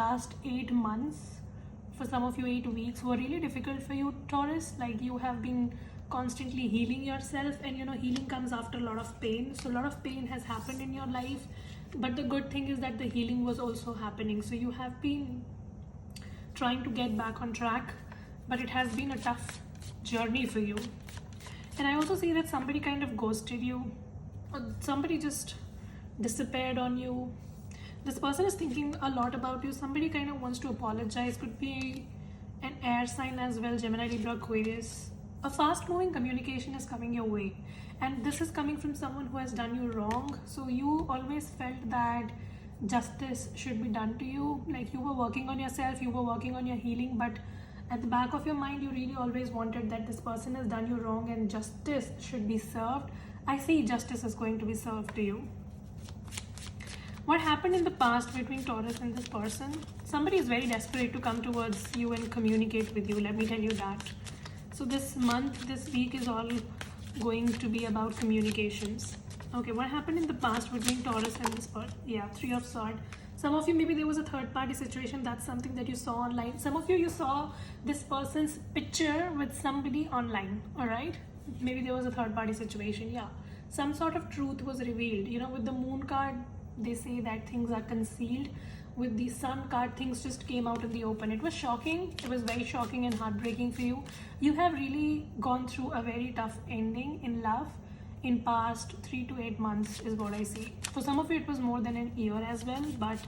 last 8 months, for some of you 8 weeks, were really difficult for you, Taurus. Like you have been constantly healing yourself, and healing comes after a lot of pain. So a lot of pain has happened in your life, but the good thing is that the healing was also happening. So you have been trying to get back on track, but it has been a tough journey for you. And I also see that somebody kind of ghosted you, or somebody just disappeared on you. This person is thinking a lot about you. Somebody kind of wants to apologize. Could be an air sign as well, Gemini, Libra, Aquarius. A fast moving communication is coming your way, and this is coming from someone who has done you wrong. So you always felt that justice should be done to you. Like you were working on yourself, you were working on your healing, but at the back of your mind you really always wanted that this person has done you wrong and justice should be served. I see justice is going to be served to you. What happened in the past between Taurus and this person? Somebody is very desperate to come towards you and communicate with you. Let me tell you that. So this month, this week is all going to be about communications. Okay, what happened in the past between Taurus and this person? Yeah, Three of Swords. Some of you, maybe there was a third party situation. That's something that you saw online. Some of you, you saw this person's picture with somebody online. All right, maybe there was a third party situation. Yeah, some sort of truth was revealed. With the Moon card, they say that things are concealed. With the Sun card, things just came out in the open. It was shocking. It was very shocking and heartbreaking for you. You have really gone through a very tough ending in love in past 3 to 8 months is what I see. For some of you, it was more than an year as well. But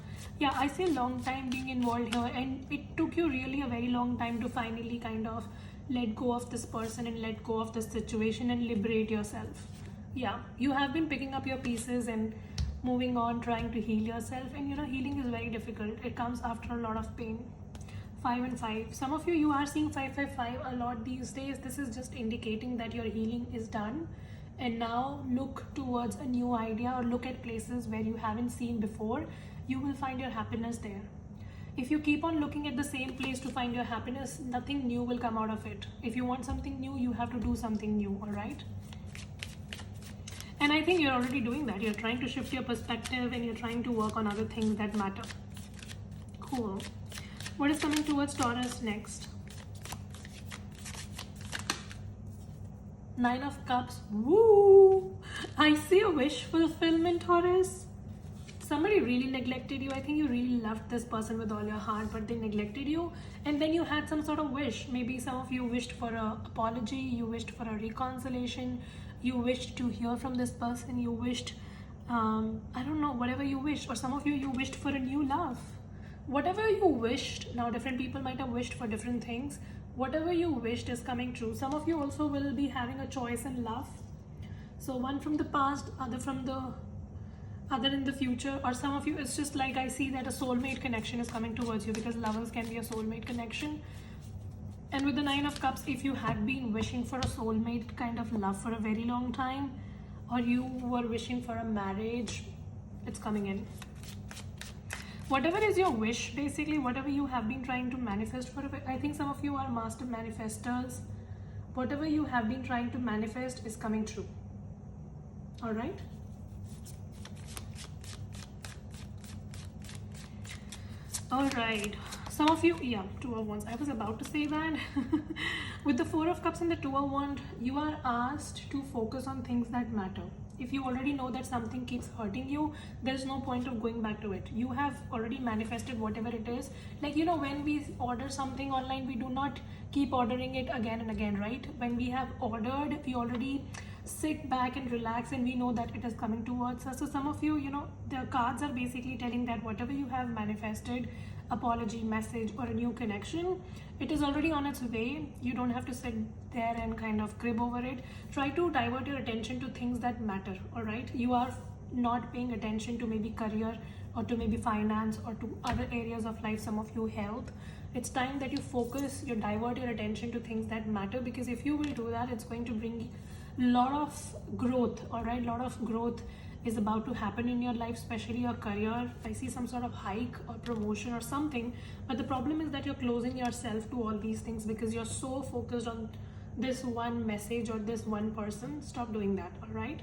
yeah, I see a long time being involved here, and it took you really a very long time to finally kind of let go of this person and let go of this situation and liberate yourself. Yeah, you have been picking up your pieces and moving on, trying to heal yourself, and healing is very difficult. It comes after a lot of pain. 5 and 5. Some of you, you are seeing 555 a lot these days. This is just indicating that your healing is done, and now look towards a new idea, or look at places where you haven't seen before. You will find your happiness there. If you keep on looking at the same place to find your happiness, nothing new will come out of it. If you want something new, you have to do something new. All right, and I think you're already doing that. You're trying to shift your perspective, and you're trying to work on other things that matter. Cool. What is coming towards Taurus next? 9 of Cups. Woo! I see a wish fulfillment, Taurus. Somebody really neglected you. I think you really loved this person with all your heart, but they neglected you. And then you had some sort of wish. Maybe some of you wished for an apology. You wished for a reconciliation. You wished to hear from this person. You wished, I don't know, whatever you wished. Or some of you, you wished for a new love. Whatever you wished, now different people might have wished for different things. Whatever you wished is coming true. Some of you also will be having a choice in love. So one from the past, other in the future. Or some of you, it's just like I see that a soulmate connection is coming towards you, because lovers can be a soulmate connection. And with the 9 of Cups, if you had been wishing for a soulmate kind of love for a very long time, or you were wishing for a marriage, it's coming in. Whatever is your wish, basically, whatever you have been trying to manifest for, I think some of you are master manifestors. Whatever you have been trying to manifest is coming true. All right? All right. Some of you, yeah, 2 of Wands. I was about to say that. With the 4 of Cups and the 2 of Wands, you are asked to focus on things that matter. If you already know that something keeps hurting you, there's no point of going back to it. You have already manifested whatever it is. Like, when we order something online, we do not keep ordering it again and again, right? When we have ordered, we already sit back and relax, and we know that it is coming towards us. So some of you, the cards are basically telling that whatever you have manifested, apology, message, or a new connection, it is already on its way. You don't have to sit there and kind of crib over it. Try to divert your attention to things that matter. All right, you are not paying attention to maybe career, or to maybe finance, or to other areas of life, some of you health. It's time that you focus, you divert your attention to things that matter, because if you will do that, it's going to bring a lot of growth. All right, a lot of growth is about to happen in your life, especially your career. I see some sort of hike or promotion or something, but the problem is that you're closing yourself to all these things because you're so focused on this one message or this one person. Stop doing that. All right,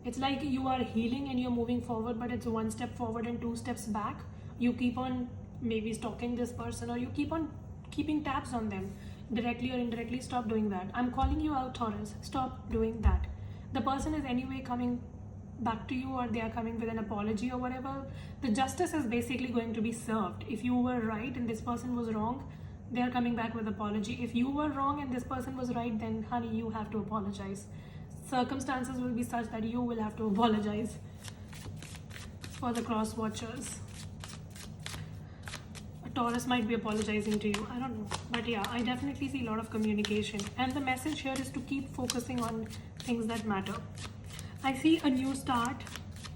it's like you are healing and you're moving forward, but it's 1 step forward and 2 steps back. You keep on maybe stalking this person, or you keep on keeping tabs on them directly or indirectly. Stop doing that. I'm calling you out, Taurus. Stop doing that. The person is anyway coming back to you, or they are coming with an apology or whatever. The justice is basically going to be served. If you were right and this person was wrong, they are coming back with apology. If you were wrong and this person was right, then honey, you have to apologize. Circumstances will be such that you will have to apologize. For the cross watchers, a Taurus might be apologizing to you, I don't know, but yeah, I definitely see a lot of communication, and the message here is to keep focusing on things that matter. I see a new start,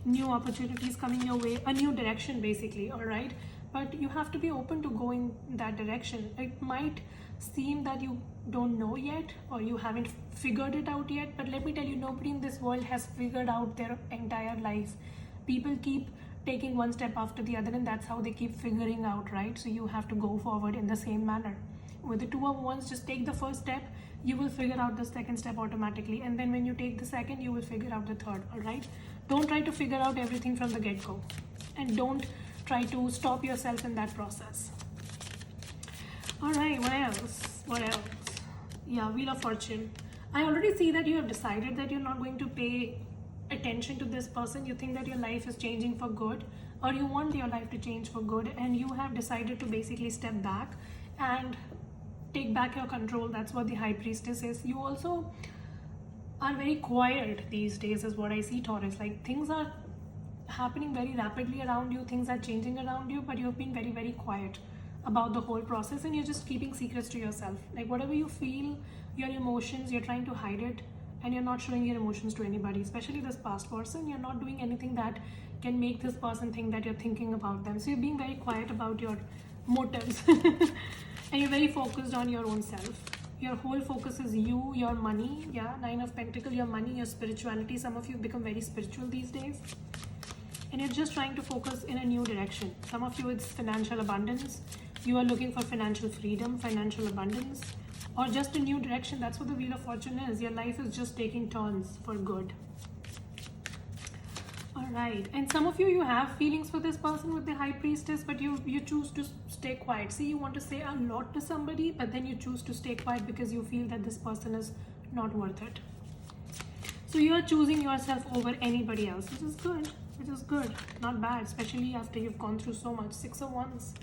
new opportunities coming your way, a new direction basically, all right? But you have to be open to going that direction. It might seem that you don't know yet, or you haven't figured it out yet, but let me tell you, nobody in this world has figured out their entire life. People keep taking one step after the other, and that's how they keep figuring out, right? So you have to go forward in the same manner. With the Two of Wands, just take the first step, you will figure out the second step automatically, and then when you take the second, you will figure out the third, all right? Don't try to figure out everything from the get-go, and don't try to stop yourself in that process. All right, what else? Yeah, Wheel of Fortune. I already see that you have decided that you're not going to pay attention to this person. You think that your life is changing for good, or you want your life to change for good, and you have decided to basically step back and take back your control. That's what the High Priestess is. You also are very quiet these days is what I see, Taurus. Like, things are happening very rapidly around you, things are changing around you, but you've been very, very quiet about the whole process, and you're just keeping secrets to yourself. Like, whatever you feel, your emotions, you're trying to hide it, and you're not showing your emotions to anybody, especially this past person. You're not doing anything that can make this person think that you're thinking about them. So you're being very quiet about your motives and you're very focused on your own self. Your whole focus is you, your money. Yeah, Nine of Pentacles, your money, your spirituality. Some of you have become very spiritual these days, and you're just trying to focus in a new direction. Some of you, it's financial abundance. You are looking for financial freedom, financial abundance, or just a new direction. That's what the Wheel of Fortune is. Your life is just taking turns for good. All right, and some of you, you have feelings for this person with the High Priestess, but you choose to stay quiet. See, you want to say a lot to somebody, but then you choose to stay quiet because you feel that this person is not worth it. So you are choosing yourself over anybody else, which is good. Which is good, not bad, especially after you've gone through so much. 6 of Wands.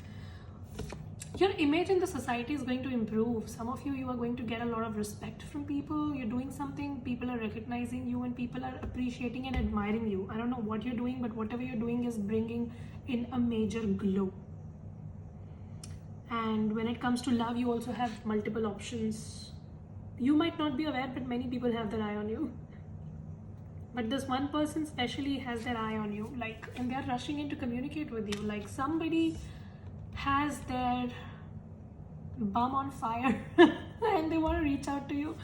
Your image in the society is going to improve. Some of you, you are going to get a lot of respect from people. You're doing something, people are recognizing you, and people are appreciating and admiring you. I don't know what you're doing, but whatever you're doing is bringing in a major glow. And when it comes to love, you also have multiple options. You might not be aware, but many people have their eye on you. But this one person especially has their eye on you, like, and they're rushing in to communicate with you. Like, somebody has their bum on fire and they want to reach out to you.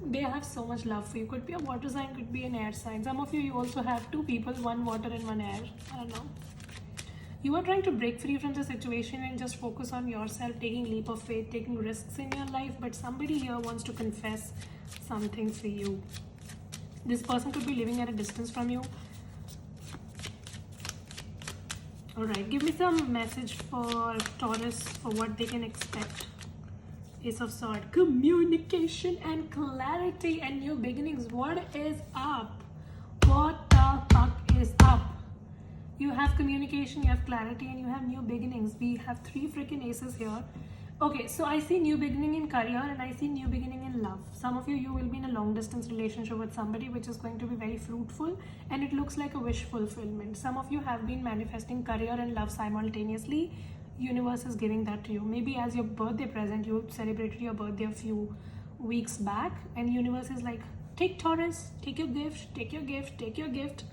They have so much love for you. Could be a water sign, could be an air sign. Some of you, you also have two people, one water and one air. I don't know. You are trying to break free from the situation and just focus on yourself, taking leap of faith, taking risks in your life. But somebody here wants to confess something for you. This person could be living at a distance from you. Alright, give me some message for Taurus for what they can expect. Ace of Swords. Communication and clarity and new beginnings. What is up? What the fuck is up? You have communication, you have clarity, and you have new beginnings. We have 3 freaking aces here. Okay, so I see new beginning in career and I see new beginning in love. Some of you, you will be in a long distance relationship with somebody which is going to be very fruitful, and it looks like a wish fulfillment. Some of you have been manifesting career and love simultaneously. Universe is giving that to you. Maybe as your birthday present, you celebrated your birthday a few weeks back, and universe is like, take Taurus, take your gift, take your gift, take your gift.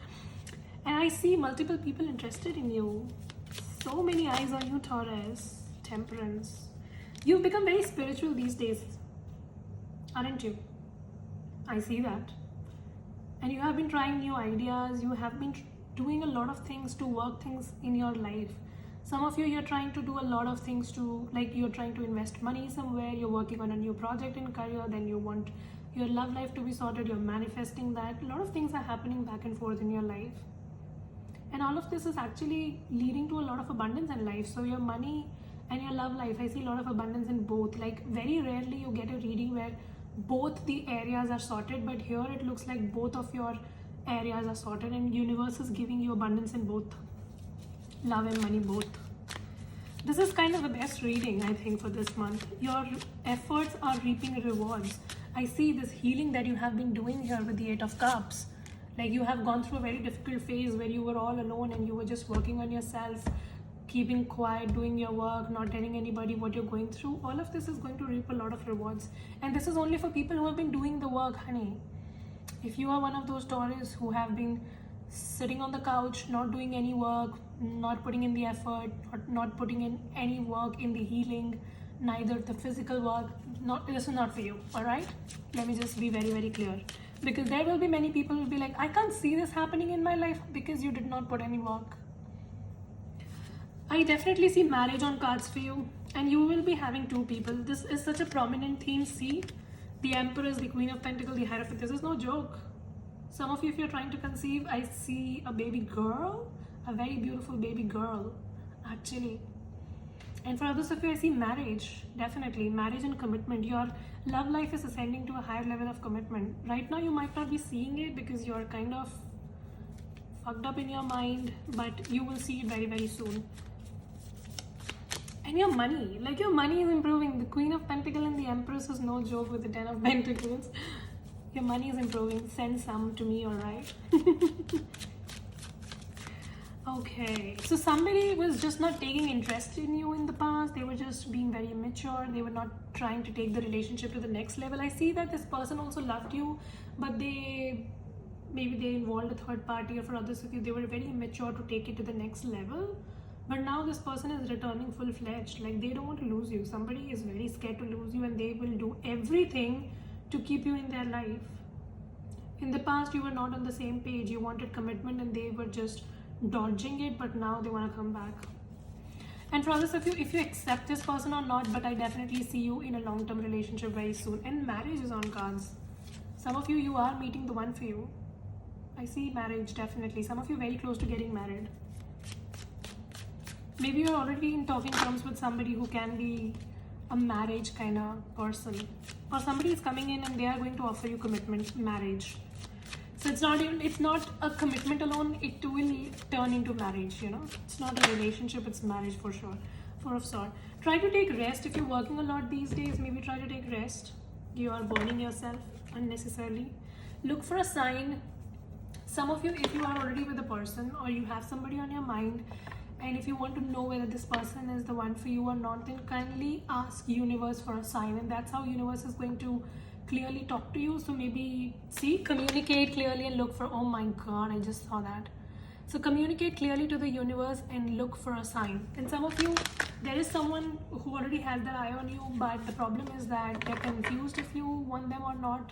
And I see multiple people interested in you. So many eyes on you, Taurus. Temperance. You've become very spiritual these days, aren't you? I see that. And you have been trying new ideas. You have been doing a lot of things to work things in your life. Some of you, you're trying to do a lot of things to, like, you're trying to invest money somewhere. You're working on a new project in career. Then you want your love life to be sorted. You're manifesting that. A lot of things are happening back and forth in your life. And all of this is actually leading to a lot of abundance in life. So your money and your love life, I see a lot of abundance in both. Like very rarely you get a reading where both the areas are sorted, but here it looks like both of your areas are sorted, and universe is giving you abundance in both love and money, both. This is kind of the best reading, I think, for this month. Your efforts are reaping rewards. I see this healing that you have been doing here with the 8 of Cups. Like you have gone through a very difficult phase where you were all alone and you were just working on yourself, keeping quiet, doing your work, not telling anybody what you're going through. All of this is going to reap a lot of rewards. And this is only for people who have been doing the work, honey. If you are one of those Taurus who have been sitting on the couch, not doing any work, not putting in the effort, not putting in any work in the healing, neither the physical work, this is not for you, all right? Let me just be very, very clear. Because there will be many people who will be like, I can't see this happening in my life because you did not put any work. I definitely see marriage on cards for you, and you will be having 2 people. This is such a prominent theme. See, the Empress, the Queen of Pentacles, the Hierophant. This is no joke. Some of you, if you're trying to conceive, I see a baby girl, a very beautiful baby girl, actually. And for others of you, I see marriage, definitely. Marriage and commitment. Your love life is ascending to a higher level of commitment. Right now, you might not be seeing it because you're kind of fucked up in your mind, but you will see it very, very soon. And your money, like your money is improving. The Queen of Pentacles and the Empress is no joke with the 10 of Pentacles. Your money is improving. Send some to me, alright? Okay, so somebody was just not taking interest in you in the past. They were just being very immature. They were not trying to take the relationship to the next level. I see that this person also loved you, but maybe they involved a third party, or for others of you, they were very immature to take it to the next level. But now this person is returning full-fledged. Like they don't want to lose you. Somebody is very scared to lose you, and they will do everything to keep you in their life. In the past, you were not on the same page. You wanted commitment and they were just dodging it, but now they want to come back. And for others of you, if you accept this person or not, but I definitely see you in a long-term relationship very soon. And marriage is on cards. Some of you, you are meeting the one for you. I see marriage, definitely. Some of you very close to getting married. Maybe you're already in talking terms with somebody who can be a marriage kind of person. Or somebody is coming in and they are going to offer you commitment, marriage. So it's not a commitment alone, it will turn into marriage, you know. It's not a relationship, it's marriage for sure. 4 of Swords. Try to take rest. If you're working a lot these days, maybe try to take rest. You are burning yourself unnecessarily. Look for a sign. Some of you, if you are already with a person or you have somebody on your mind, and if you want to know whether this person is the one for you or not, then kindly ask universe for a sign, and that's how universe is going to clearly talk to you. So maybe communicate clearly and look for, oh my god, I just saw that. So communicate clearly to the universe and look for a sign. And some of you, there is someone who already has their eye on you, but the problem is that they're confused if you want them or not.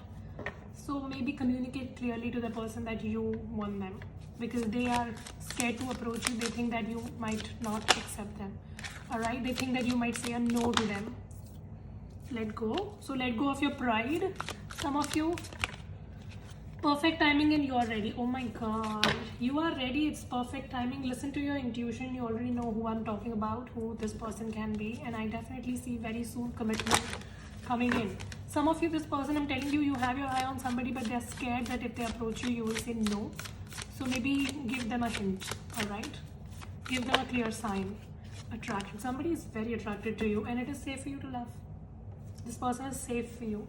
So maybe communicate clearly to the person that you want them, because they are scared to approach you. They think that you might not accept them. Alright, they think that you might say a no to them. Let go. So let go of your pride. Some of you, perfect timing and you are ready. Oh my god, you are ready. It's perfect timing. Listen to your intuition. You already know who I'm talking about, who this person can be, and I definitely see very soon commitment coming in. Some of you, this person, I'm telling you, you have your eye on somebody, but they're scared that if they approach you, you will say no. So maybe give them a hint. Alright, give them a clear sign. Attraction. Somebody is very attracted to you and it is safe for you to love. This person is safe for you.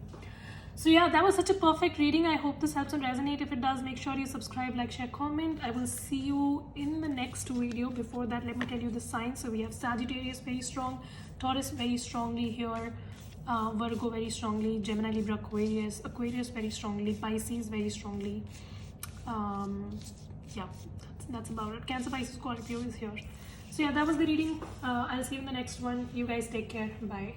So yeah, that was such a perfect reading. I hope this helps and resonate. If it does, make sure you subscribe, like, share, comment. I will see you in the next video. Before that, let me tell you the signs. So we have Sagittarius very strong, Taurus very strongly here, Virgo very strongly, Gemini, Libra, Aquarius very strongly, Pisces very strongly. Yeah, that's about it. Cancer, Pisces, Scorpio is here. So yeah, that was the reading. I'll see you in the next one. You guys take care. Bye.